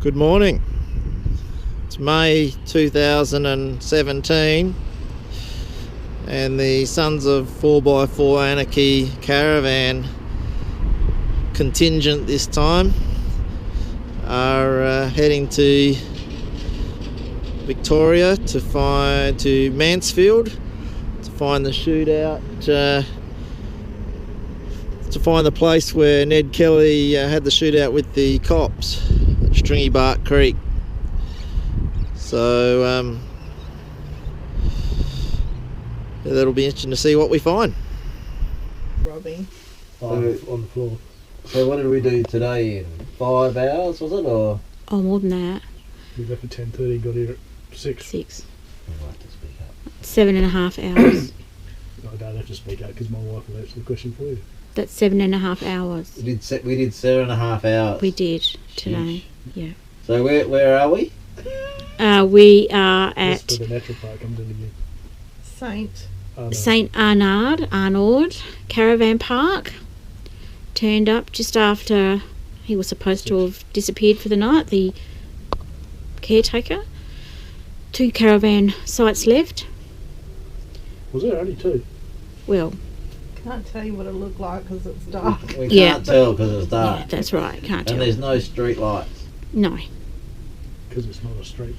Good morning. It's May 2017 and the Sons of 4x4 Anarchy caravan contingent this time are heading to Victoria to Mansfield to find the shootout, to find the place where Ned Kelly had the shootout with the cops at Stringybark Creek. So that'll be interesting to see what we find. Robbie. On the floor. So what did we do today in 5 hours, was it, or? Oh, more than that. We left at 10:30, got here at 6. 6. I'd like to speak up. 7.5 hours. I don't have to speak up because my wife will answer the question for you. That's 7.5 hours. We did 7.5 hours. We did today. Yeah. So where are we? We are That's at where the natural park comes in again. St Arnaud Caravan Park. Turned up just after he was supposed to have disappeared for the night, the caretaker. 2 caravan sites left. Was there only 2? Well, Can't tell you what it looked like because it's dark. We Yeah. can't tell because it's dark. yeah, that's right. Can't And tell. there's no street lights. No. Because it's not a street.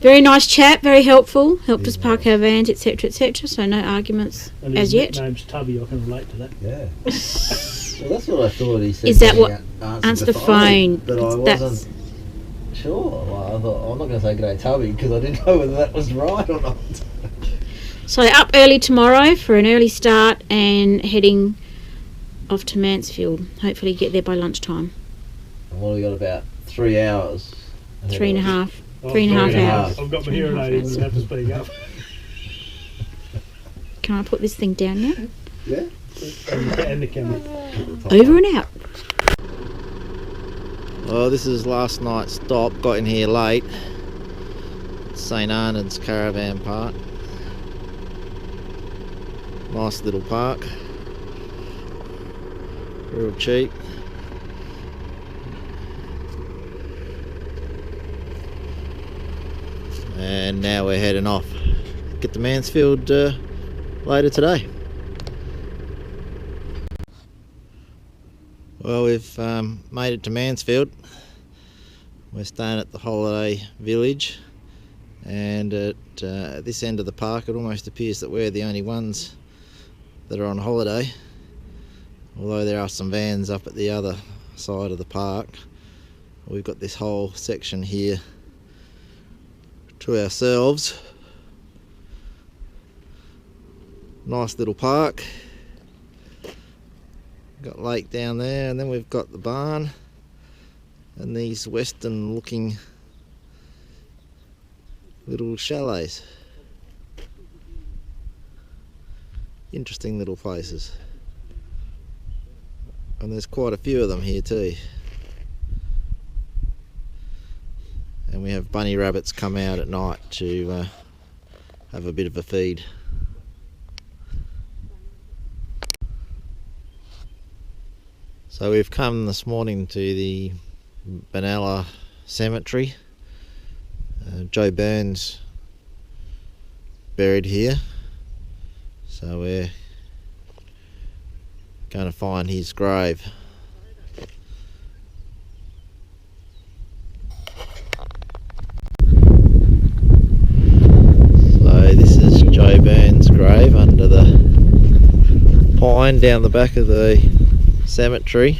Very nice chap, very helpful. Helped us park our vans, etc., etc. So no arguments And as his yet. nickname's Tubby, I can relate to that. Yeah. Well, that's what I thought he said. Is that when what- he Answer the phone. But I That's- wasn't sure. Well, I thought, I'm not going to say g'day Tubby because I didn't know whether that was right or not. So they're up early tomorrow for an early start and heading off to Mansfield. Hopefully get there by lunchtime. And what have we got, about 3 hours? 3.5. Oh, 3.5 hours. I've got my 3.5 hearing aid in hours. and have to speak up. Can I put this thing down now? Yeah. And the camera. Over and out. Well, this is last night's stop. Got in here late. St Arnaud's Caravan Park. Nice little park. Real cheap. And now we're heading off. Get to Mansfield later today. Well, we've made it to Mansfield. We're staying at the holiday village, and at this end of the park it almost appears that we're the only ones that are on holiday, although there are some vans up at the other side of the park. We've got this whole section here to ourselves. Nice little park. Got lake down there, and then we've got the barn and these western looking little chalets. Interesting little places, and there's quite a few of them here too. And we have bunny rabbits come out at night to have a bit of a feed. So we've come this morning to the Benalla Cemetery. Joe Burns buried here, so we're going to find his grave. So this is Joe Burns' grave under the pine down the back of the cemetery.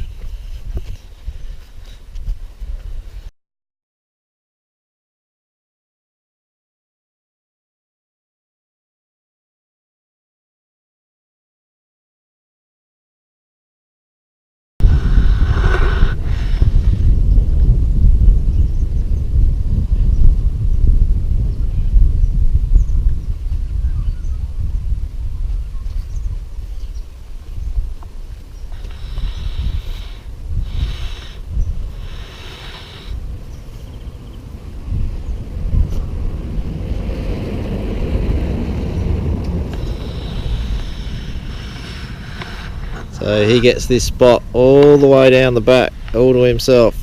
So he gets this spot all the way down the back, all to himself.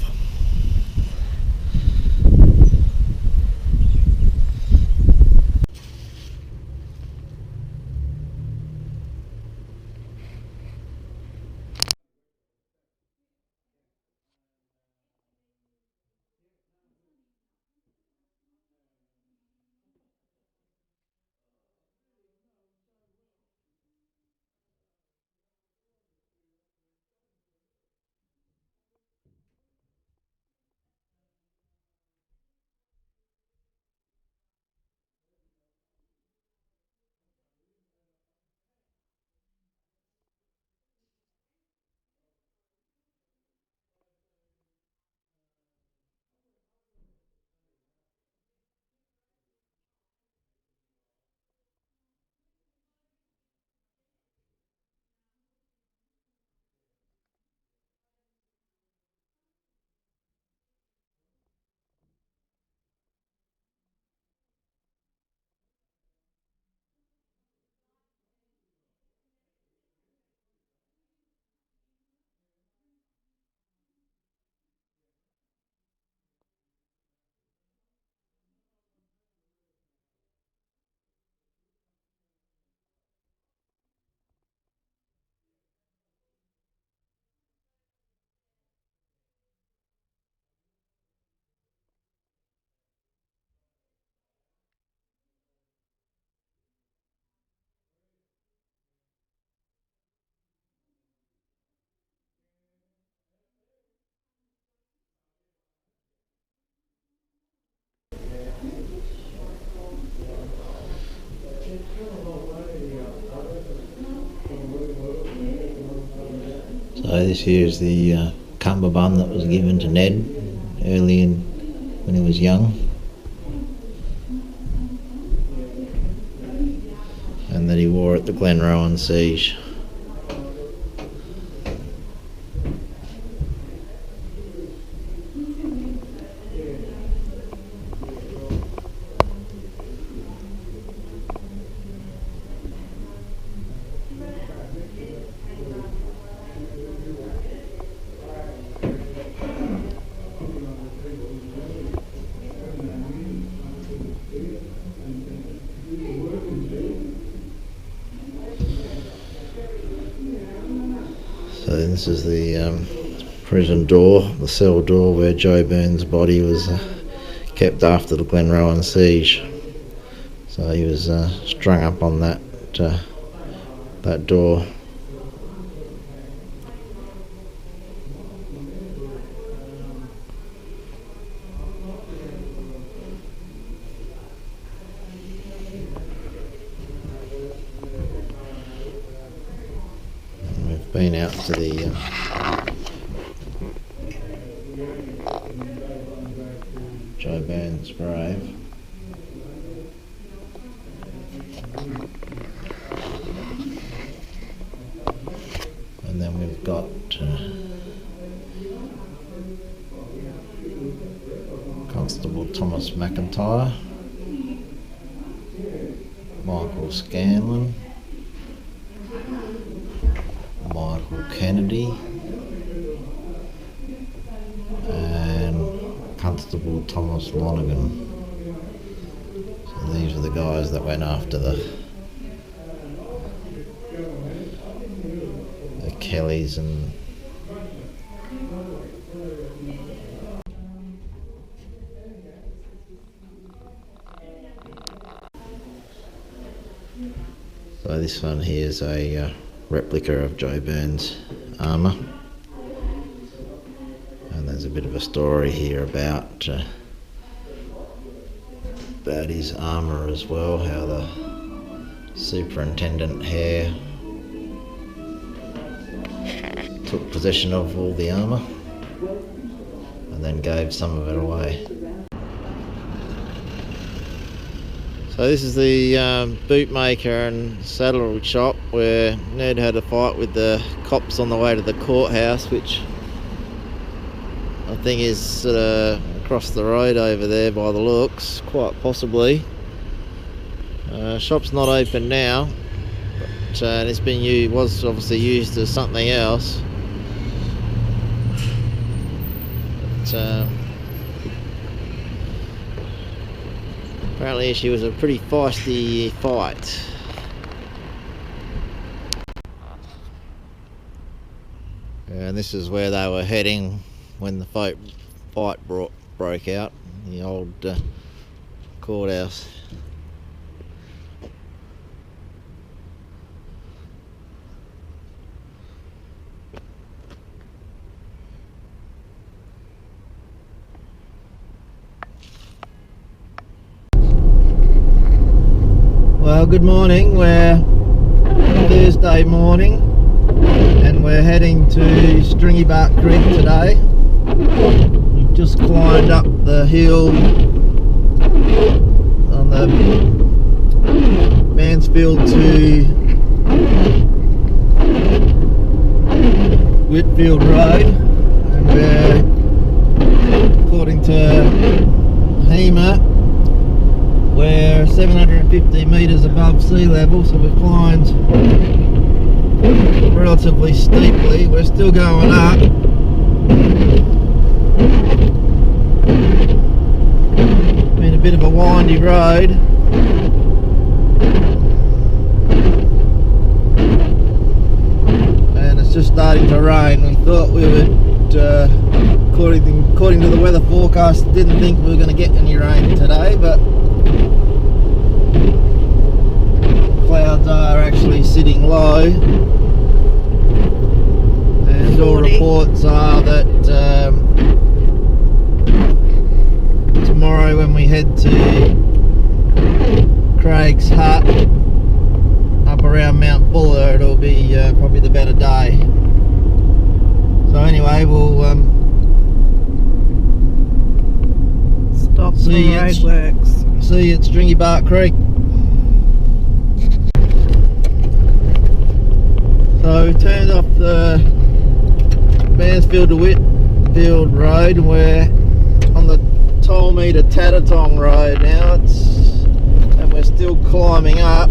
So this here is the cummerbund that was given to Ned early when he was young, and that he wore at the Glenrowan siege. So this is the prison door, the cell door where Joe Burns' body was kept after the Glenrowan siege. So he was strung up on that door. Been out to the Joe Burns' grave. And then we've got Constable Thomas McIntyre, Michael Scanlon, Michael Kennedy, and Constable Thomas Lonergan. So these are the guys that went after the Kellys and so this one here is a replica of Joe Burns' armour, and there's a bit of a story here about his armour as well, how the Superintendent Hare took possession of all the armour and then gave some of it away. So this is the bootmaker and saddle shop where Ned had a fight with the cops on the way to the courthouse, which I think is sort of across the road over there by the looks, quite possibly. Shop's not open now, but it's been was obviously used as something else. But, apparently she was a pretty feisty fight. And this is where they were heading when the fight broke out, the old courthouse. Well, good morning. We're Thursday morning and we're heading to Stringybark Creek today. We've just climbed up the hill on the Mansfield to Whitfield Road, and we're, according to HEMA, we're 750 metres above sea level, so we've climbed relatively steeply. We're still going up. Been a bit of a windy road. And it's just starting to rain. We thought we would, according to the weather forecast, didn't think we were going to get any rain today, but clouds are actually sitting low, and all reports are that tomorrow when we head to Craig's Hut up around Mount Buller, it'll be probably the better day. So anyway, we'll Stop for See you. roadworks. see you at Stringybark Creek. So we turned off the Mansfield to Whitfield Road, and we're on the Tolme to Tatatong Road now. And we're still climbing up.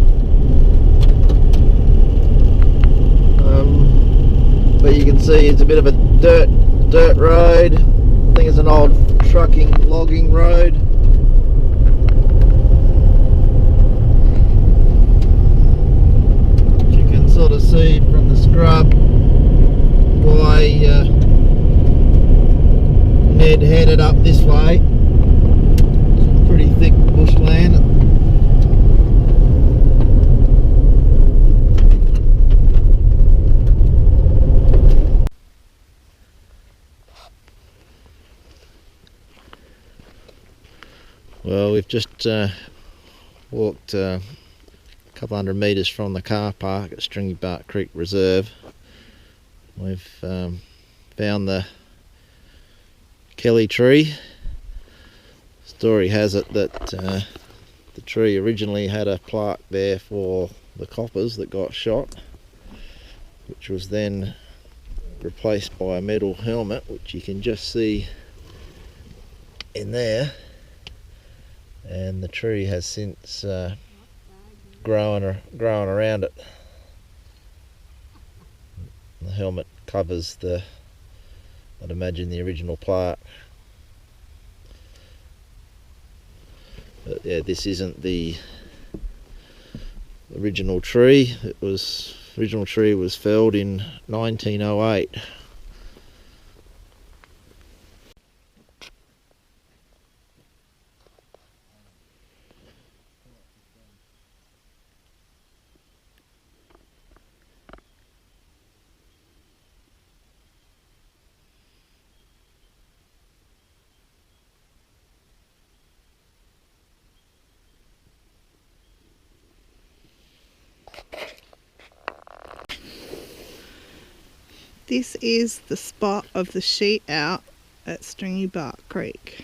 But you can see it's a bit of a dirt road. I think it's an old trucking logging road. You can sort of see from the scrub why Ned headed up this way. Some pretty thick bushland. Well, we've just walked a couple hundred metres from the car park at Stringybark Creek Reserve. We've found the Kelly tree. Story has it that the tree originally had a plaque there for the coppers that got shot, which was then replaced by a metal helmet, which you can just see in there. And the tree has since grown around it. The helmet covers I'd imagine the original plaque. But yeah, this isn't the original tree. Original tree was felled in 1908. This is the spot of the sheet out at Stringybark Creek.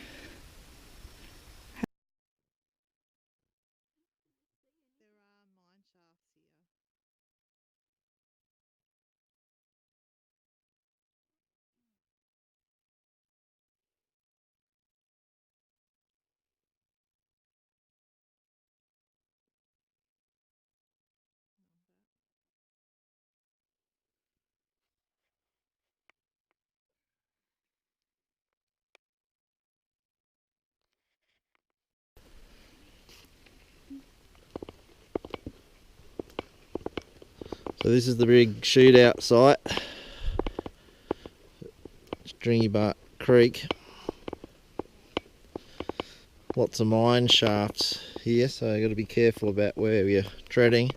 So this is the big shootout site, Stringybark Creek. Lots of mine shafts here, so you've got to be careful about where you're treading.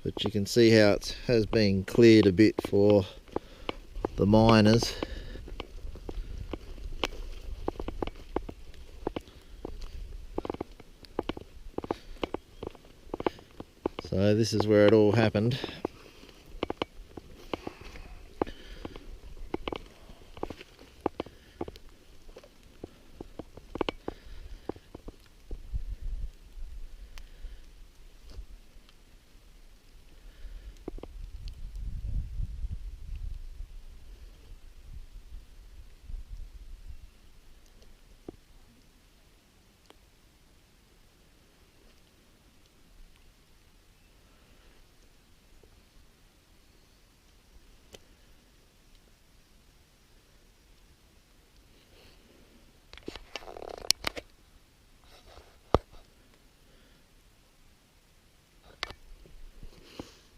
But you can see how it has been cleared a bit for the miners. So this is where it all happened.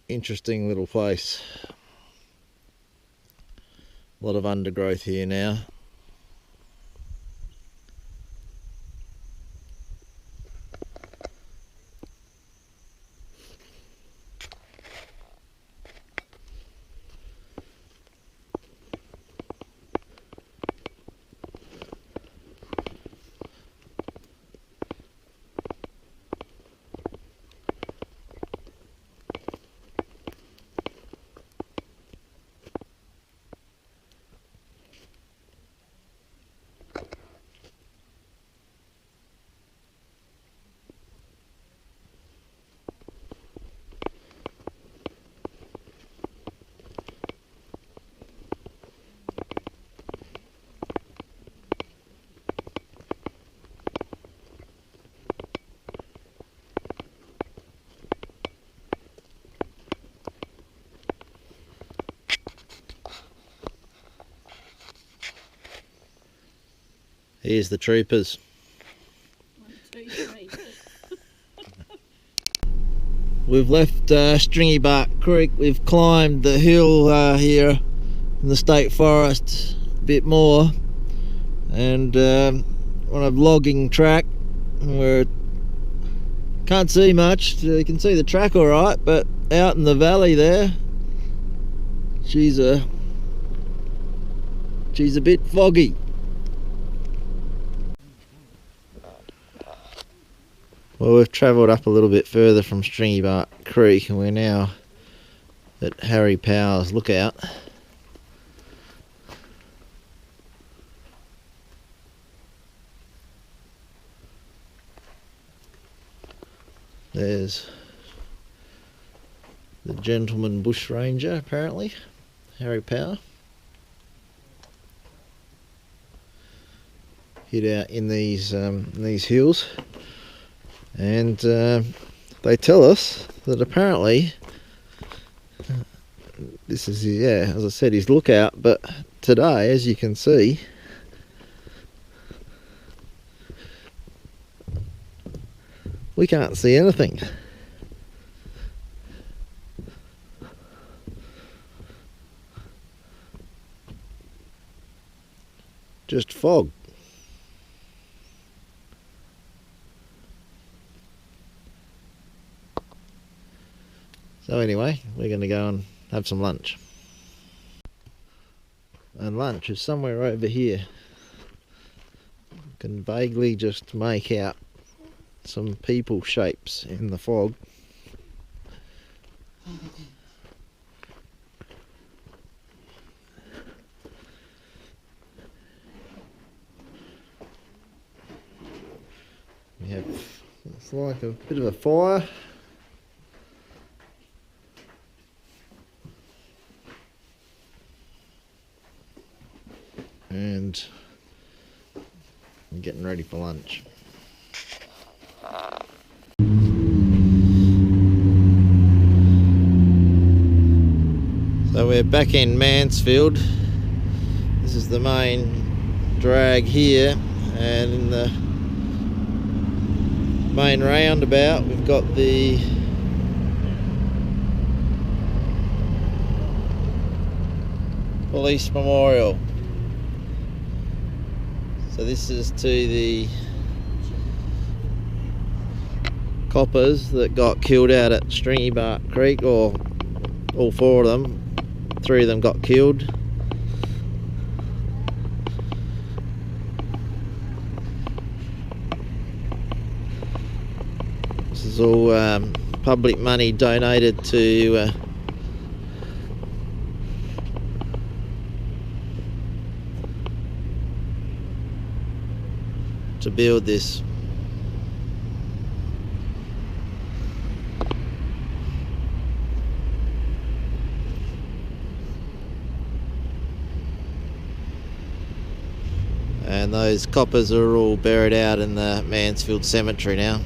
Interesting little place. A lot of undergrowth here now. Here's the troopers. 1, 2, 3. We've left Stringybark Creek. We've climbed the hill here in the state forest a bit more, and on a logging track where can't see much. You can see the track all right, but out in the valley there, she's a bit foggy. Well, we've travelled up a little bit further from Stringybark Creek, and we're now at Harry Power's lookout. There's the gentleman bushranger, apparently, Harry Power. Hid out in these hills, and they tell us that apparently this is, yeah, as I said, his lookout. But today, as you can see, we can't see anything. Just fog. So anyway, we're going to go and have some lunch. And lunch is somewhere over here. You can vaguely just make out some people shapes in the fog. We have, it's like a bit of a fire. And I'm getting ready for lunch. So we're back in Mansfield. This is the main drag here, and in the main roundabout we've got the police memorial. So this is to the coppers that got killed out at Stringybark Creek, or all 4 of them. 3 of them got killed. This is all public money donated to build this. And those coppers are all buried out in the Mansfield Cemetery now.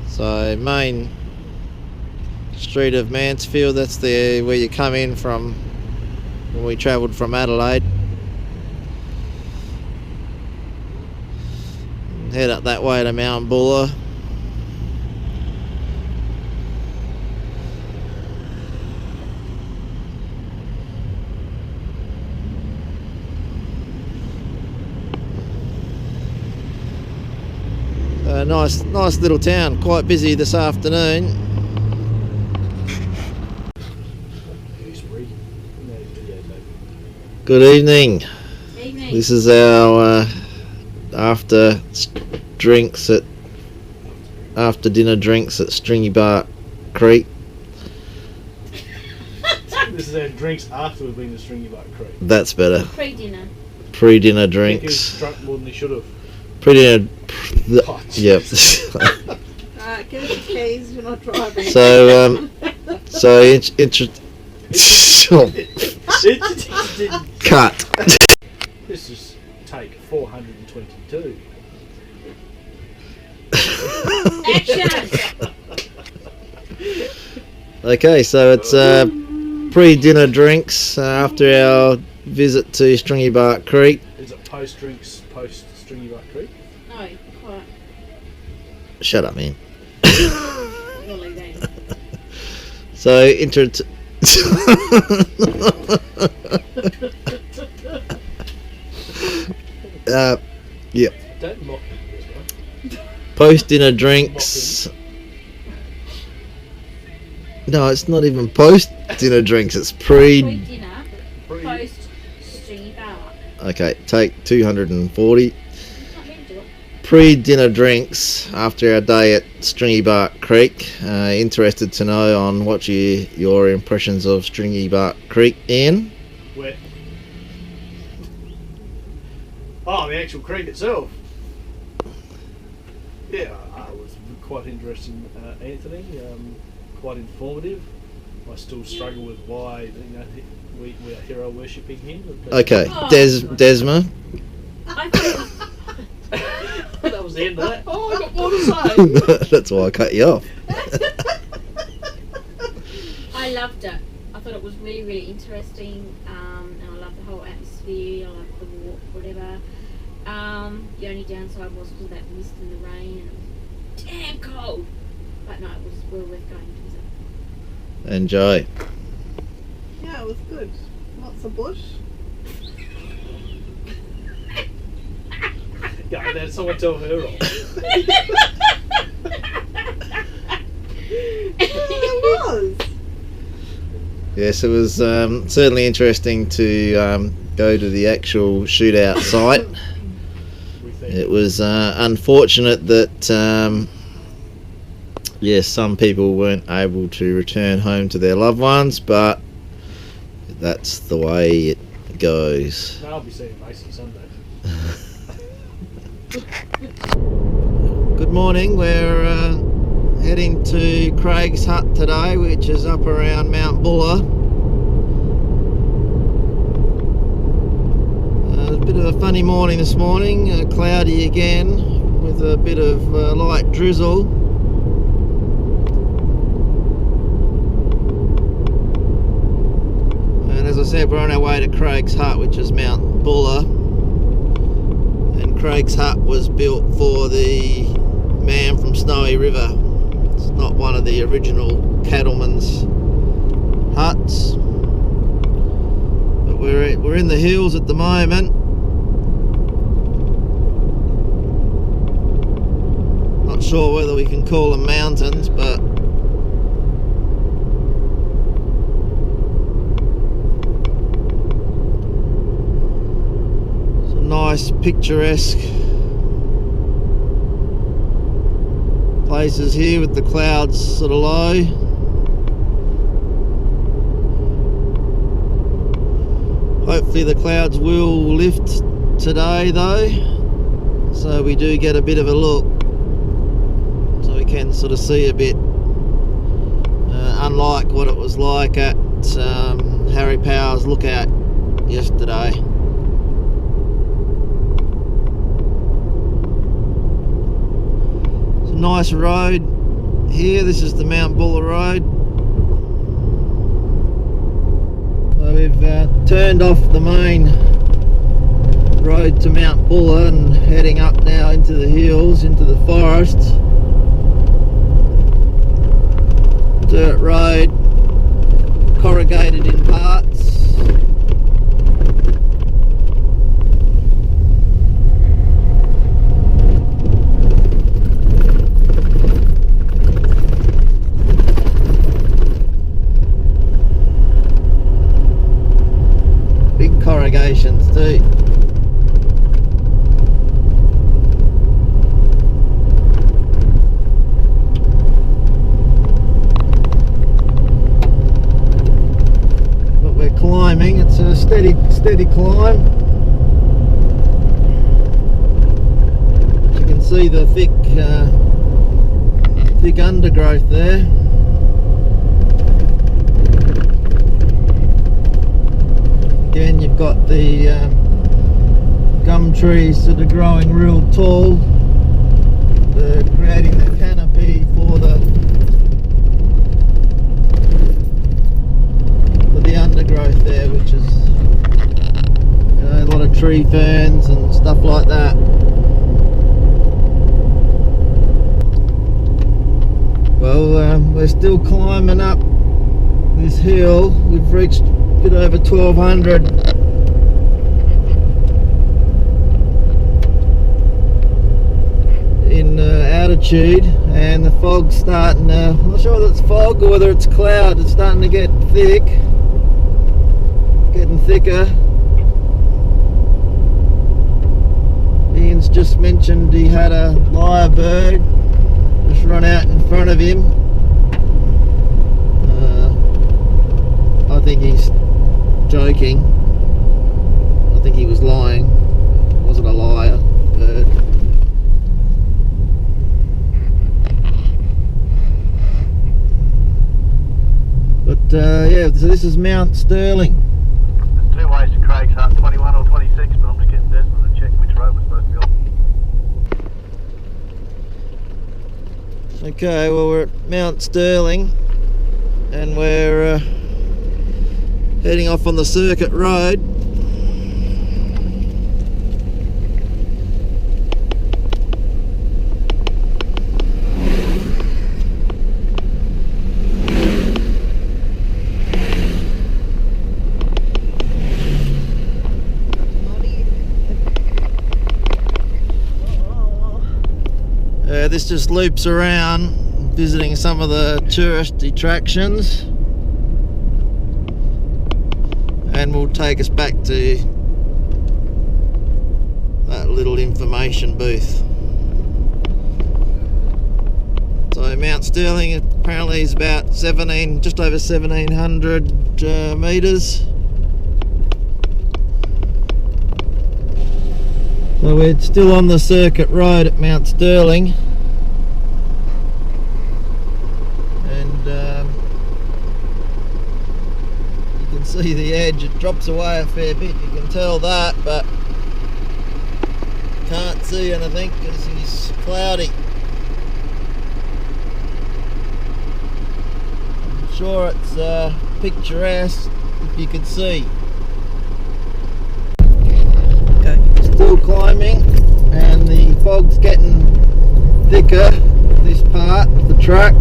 So main street of Mansfield, that's the where you come in from when we travelled from Adelaide. Head up that way to Mount Buller. Nice little town, quite busy this afternoon. Good evening. Evening. This is our after dinner drinks at Stringybark Creek. This is our drinks after we've been to Stringybark Creek. That's better. Pre-dinner. Pre-dinner I think he was drinks. drunk more than he should have. Pre-dinner. Oh, Yep. Give us the keys, you're not driving. Cut. This is take 422. Action! Okay, so it's pre-dinner drinks after our visit to Stringybark Creek. Is it post drinks, post Stringybark Creek? No, quite. Shut up, man. You'll leave that in. So, yeah. Don't mock me, right? Post-dinner drinks. No, it's not even post-dinner drinks. It's Pre-dinner, post Stringybark. Okay, take 240. Not meant to. Pre-dinner drinks after our day at Stringybark Creek. Interested to know on what your impressions of Stringybark Creek, Ian? Wet. Oh, the actual creek itself. Yeah, it was quite interesting, Anthony. Quite informative. I still struggle with why we are hero worshipping him. Okay, Oh. Desma. I thought That was the end of that. Oh, I got more to say. That's why I cut you off. I loved it. I thought it was really, really interesting, and I loved the whole atmosphere. I loved the walk, whatever. The only downside was because of that mist and the rain, and it was damn cold. But no, it was well worth going to visit. Enjoy. Yeah, it was good. Lots of bush. Yeah, then someone tell her off. It was. Yes, it was certainly interesting to go to the actual shootout site. It was unfortunate that yes, some people weren't able to return home to their loved ones, but that's the way it goes. No, I'll be seeing Mason Sunday. Good morning, we're heading to Craig's Hut today, which is up around Mount Buller. A bit of a funny morning this morning, cloudy again with a bit of light drizzle. And as I said, we're on our way to Craig's Hut, which is Mount Buller. And Craig's Hut was built for the man from Snowy River. It's not one of the original cattlemen's huts. But we're in the hills at the moment. Not sure whether we can call them mountains, but nice picturesque places here with the clouds sort of low. Hopefully the clouds will lift today though, so we do get a bit of a look, so we can sort of see a bit, unlike what it was like at Harry Power's lookout yesterday. Nice road here. This is the Mount Buller Road. So we've turned off the main road to Mount Buller and heading up now into the hills, into the forest. Dirt road, corrugated in parts. Corrugations too. But we're climbing, it's a steady climb. You can see the thick undergrowth there. Again, you've got the gum trees that are growing real tall, creating the canopy for the the undergrowth there, which is, you know, a lot of tree ferns and stuff like that. Well, we're still climbing up this hill. We've reached a bit over 1200. In altitude, and the fog's starting to, I'm not sure whether it's fog or whether it's cloud, it's starting to get thick, getting thicker. Ian's just mentioned he had a lyrebird just run out in front of him. I think he's joking. I think he was lying. It wasn't a liar bird. But yeah, so this is Mount Sterling. There's two ways to Craig's Hut, 21 or 26, but I'm just getting desperate to check which road we're supposed to be on. Okay, well, we're at Mount Sterling and we're heading off on the circuit road. This just loops around, visiting some of the tourist attractions, and will take us back to that little information booth. So Mount Sterling apparently is about just over 1700 metres. So we're still on the circuit road at Mount Sterling. You can see the edge, it drops away a fair bit, you can tell that, but can't see anything because it's cloudy. I'm sure it's picturesque if you could see. Okay, still climbing, and the fog's getting thicker, this part of the track.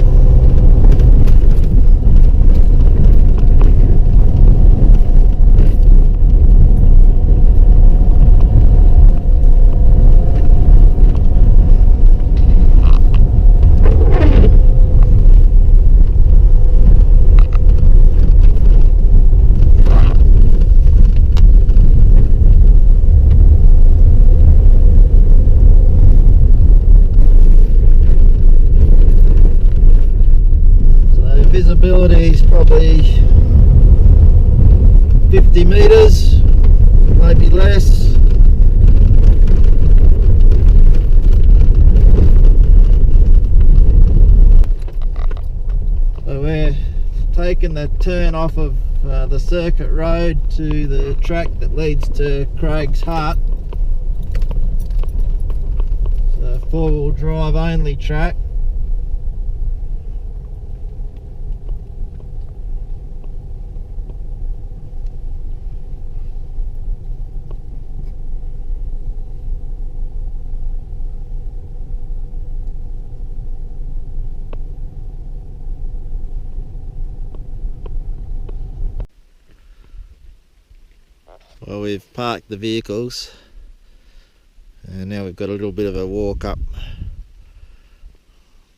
Visibility is probably 50 metres, maybe less. So we're taking the turn off of the circuit road to the track that leads to Craig's Hut. It's a four-wheel drive only track. Well, we've parked the vehicles and now we've got a little bit of a walk up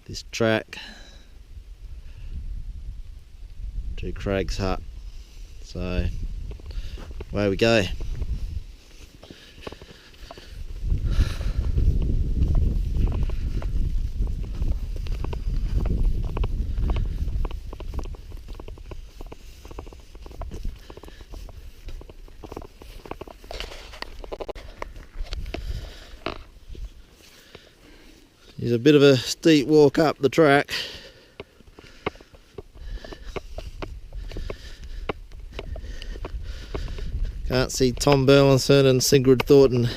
this track to Craig's Hut. So away we go. It's a bit of a steep walk up the track. Can't see Tom Burlinson and Sigrid Thornton,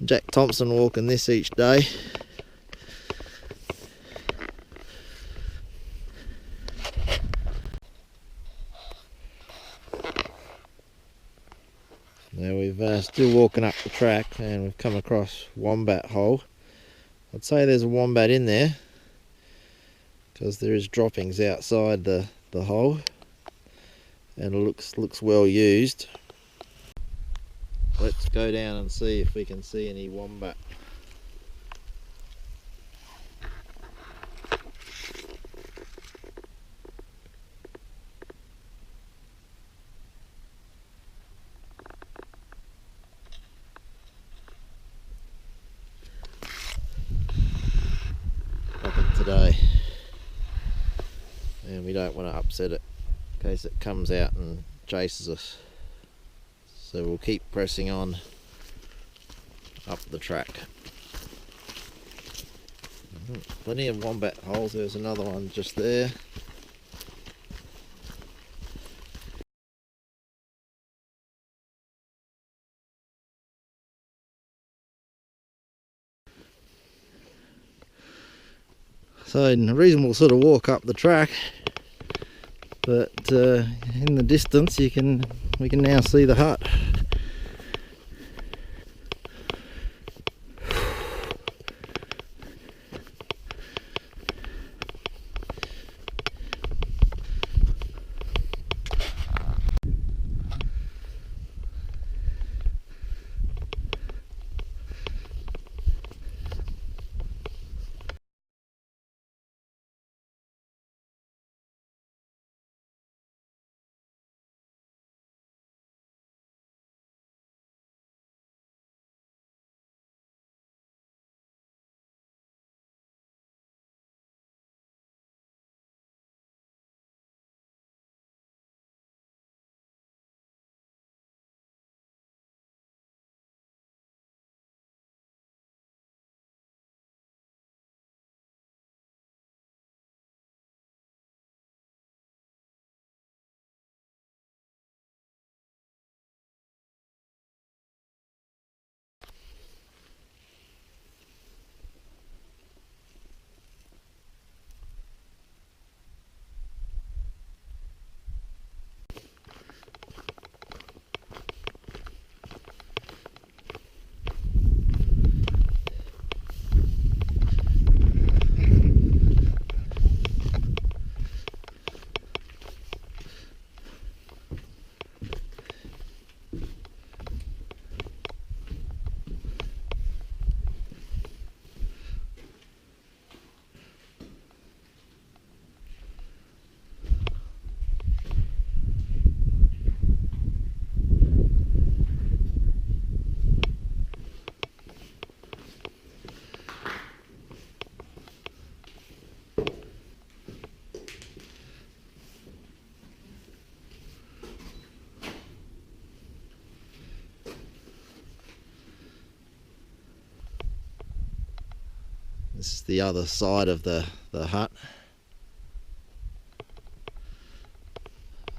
Jack Thompson walking this each day. Now we've still walking up the track and we've come across wombat hole. I'd say there's a wombat in there because there is droppings outside the hole and it looks well used. Let's go down and see if we can see any wombat. Today, and we don't want to upset it in case it comes out and chases us, so we'll keep pressing on up the track. Plenty of wombat holes. There's another one just there. So in a reasonable sort of walk up the track, but in the distance we can now see the hut. This is the other side of the hut.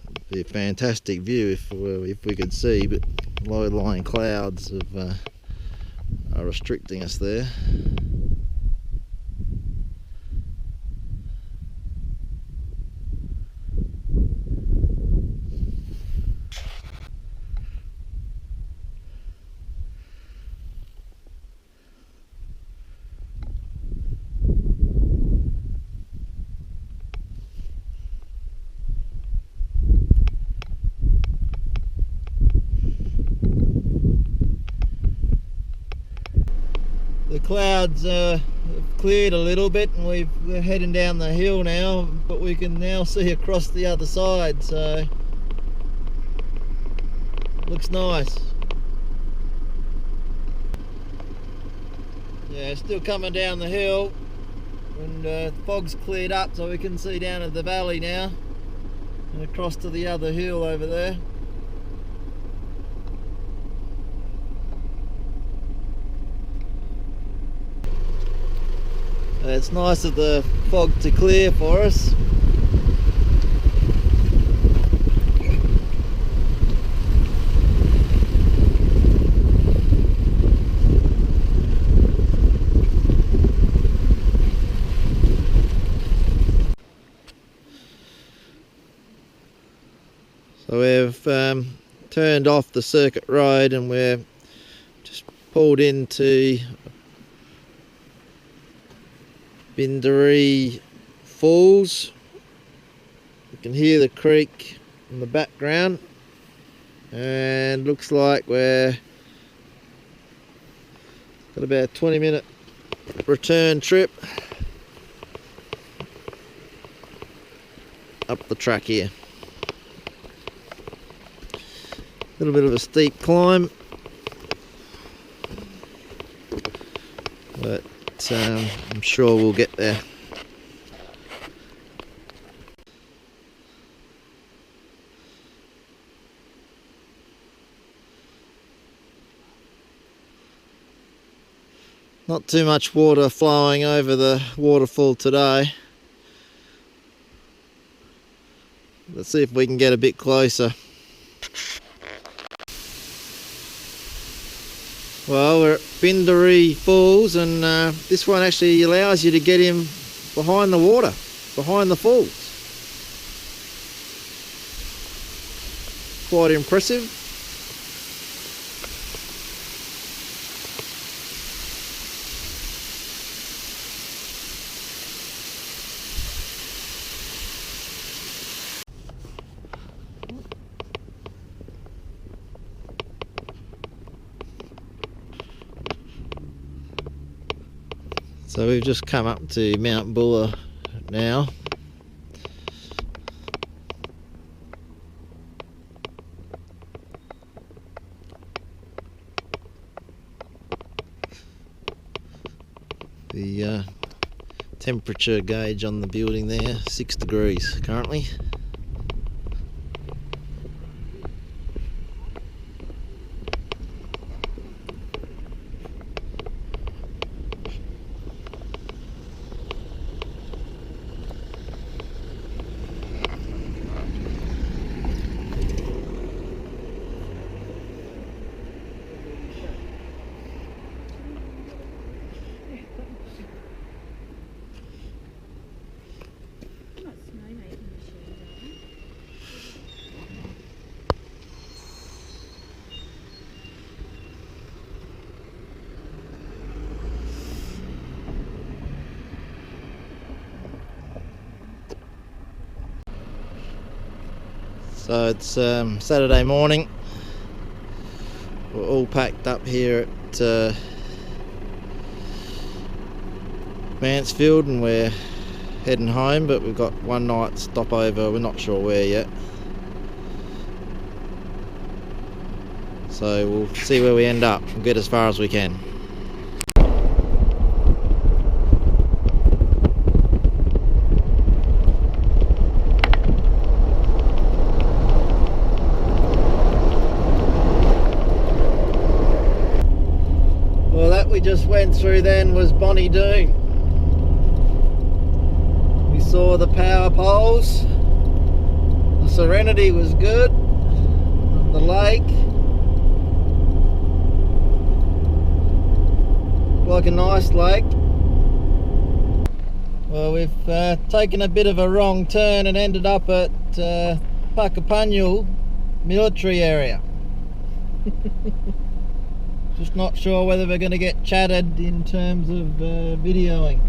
It'd be a fantastic view if we could see, but low-lying clouds are restricting us there. The clouds have cleared a little bit and we're heading down the hill now, but we can now see across the other side, so looks nice. Yeah, still coming down the hill, and the fog's cleared up so we can see down at the valley now and across to the other hill over there. It's nice of the fog to clear for us. So we've turned off the circuit road and we're just pulled into Bindaree Falls. You can hear the creek in the background, and looks like we're got about a 20-minute return trip up the track here. A little bit of a steep climb, but I'm sure we'll get there. Not too much water flowing over the waterfall today. Let's see if we can get a bit closer. Well, we're at Bindaree Falls, and this one actually allows you to get in behind the water, behind the falls. Quite impressive. So we've just come up to Mount Buller now. The temperature gauge on the building there, 6 degrees currently. So it's Saturday morning. We're all packed up here at Mansfield, and we're heading home, but we've got one night stopover. We're not sure where yet. So we'll see where we end up and get as far as we can. Well, that we just went through then was Bonnie Doon. We saw the power poles. The serenity was good. The lake, like a nice lake. Well, we've taken a bit of a wrong turn and ended up at Puckapunyal military area. Just not sure whether we're going to get chatted in terms of videoing.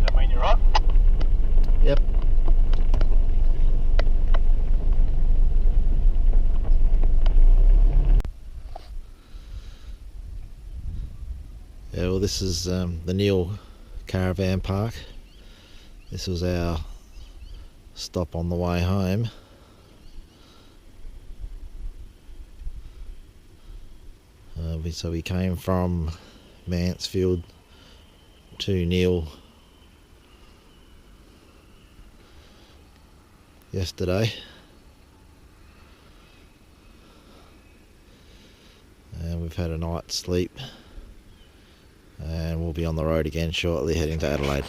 That mean you're up? Yep. Yeah, well, this is the Neil Caravan Park. This was our stop on the way home. So we came from Mansfield to Neil yesterday, and we've had a night's sleep, and we'll be on the road again shortly, heading to Adelaide.